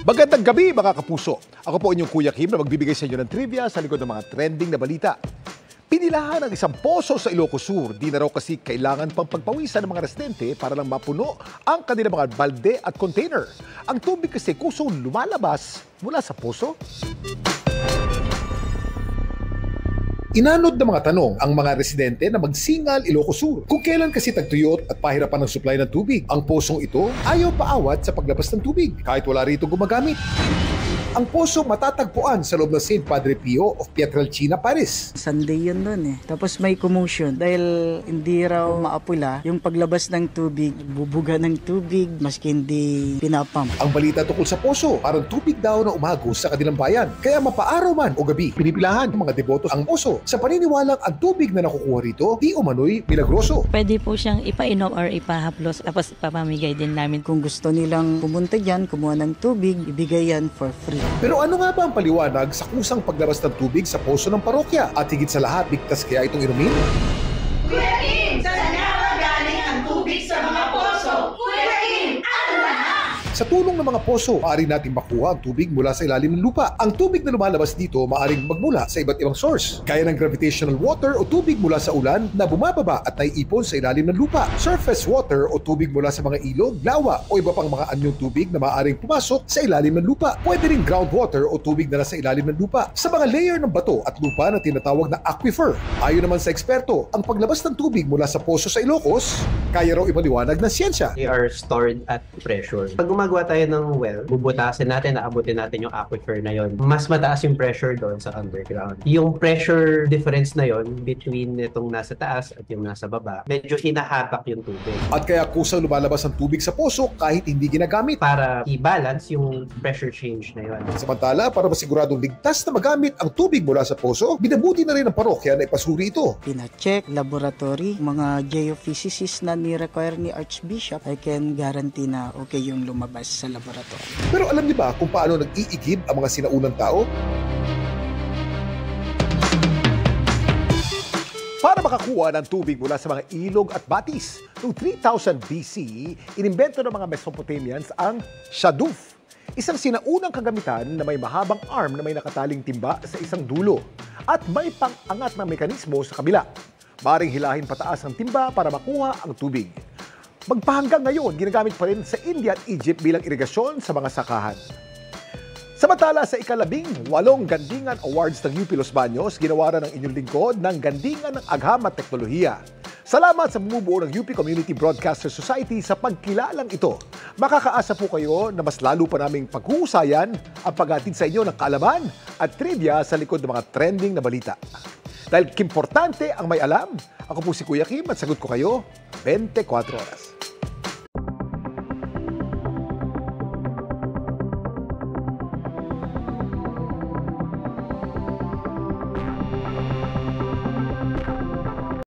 Magandang gabi mga kapuso. Ako po inyong Kuya Kim na magbibigay sa inyo ng trivia sa likod ng mga trending na balita. Pinilahan ng isang poso sa Ilocos Sur. Di na raw kasi kailangan pang pagpawisan ng mga residente para lang mapuno ang kanilang mga balde at container. Ang tubig kasi kusong lumalabas mula sa poso. Inanod ng mga tanong ang mga residente na magsingal Ilocos Sur kung kailan kasi tagtuyot at pahirapan ng supply ng tubig. Ang posong ito ayaw paawat sa paglabas ng tubig kahit wala rito gumagamit. Ang poso matatagpuan sa loob ng St. Padre Pio of Pietrelcina, Paris. Sunday yun nun eh. Tapos may commotion dahil hindi raw maapula yung paglabas ng tubig, bubuga ng tubig maski hindi pinapump. Ang balita tungkol sa poso, parang tubig daw na umagos sa kanilang bayan. Kaya mapaaraw man o gabi, pinipilahan ng mga deboto ang poso sa paniniwalang ang tubig na nakukuha rito di umano'y milagroso. Pwede po siyang ipainom or ipahaplos tapos ipamamigay din namin. Kung gusto nilang pumunta dyan, kumuha ng tubig, ibigay yan for free. Pero ano nga ba ang paliwanag sa kusang paglabas ng tubig sa poso ng parokya? At higit sa lahat, ligtas kaya itong inumin? Kuya Kim, saan nga ba galing ang tubig sa mga poso? Kuya Kim, ano na? Sa tulong ng mga poso, maaari nating makuha ang tubig mula sa ilalim ng lupa. Ang tubig na lumalabas dito maaaring magmula sa iba't ibang source. Gaya ng gravitational water o tubig mula sa ulan na bumababa at naiipon sa ilalim ng lupa. Surface water o tubig mula sa mga ilog, lawa o iba pang mga anyong tubig na maaaring pumasok sa ilalim ng lupa. Pwede rin groundwater o tubig na nasa ilalim ng lupa. Sa mga layer ng bato at lupa na tinatawag na aquifer. Ayon naman sa eksperto, ang paglabas ng tubig mula sa poso sa Ilocos, kaya raw ipaliwanag ng siyensya. They are stored at pressure. Pag gumagawa tayo ng well, bubutasin natin, naabutin natin yung aquifer na yon. Mas mataas yung pressure doon sa underground. Yung pressure difference na yon between itong nasa taas at yung nasa baba, medyo hinahatak yung tubig. At kaya kusang lumalabas ang tubig sa poso kahit hindi ginagamit. Para i-balance yung pressure change na yon. Samantala, para masiguradong ligtas na magamit ang tubig mula sa poso, binabuti na rin ng parokya na ipasuri ito. Pina-check, laboratory, mga geophysicists na ni-require ni Archbishop, I can guarantee na okay yung lumabas sa laboratory. Pero alam niyo ba kung paano nag-iigib ang mga sinaunang tao? Para makakuha ng tubig mula sa mga ilog at batis, noong 3000 BC, inimbento ng mga Mesopotamians ang shaduf. Isang sinaunang kagamitan na may mahabang arm na may nakataling timba sa isang dulo at may pang-angat na mekanismo sa kabila. Maring hilahin pataas ang timba para makuha ang tubig. Magpahanggang ngayon, ginagamit pa rin sa India at Egypt bilang irigasyon sa mga sakahan. Samantala sa ika-18 Gandingan Awards ng UP Los Baños, ginawaran ng inyong lingkod ng Gandingan ng Agham at Teknolohiya. Salamat sa bumubuo ng UP Community Broadcaster Society sa pagkilalang ito. Makakaasa po kayo na mas lalo pa naming paghuhusayan ang paghatid sa inyo ng kaalaman at trivia sa likod ng mga trending na balita. Dahil importante ang may alam, ako po si Kuya Kim at sagot ko kayo 24 oras.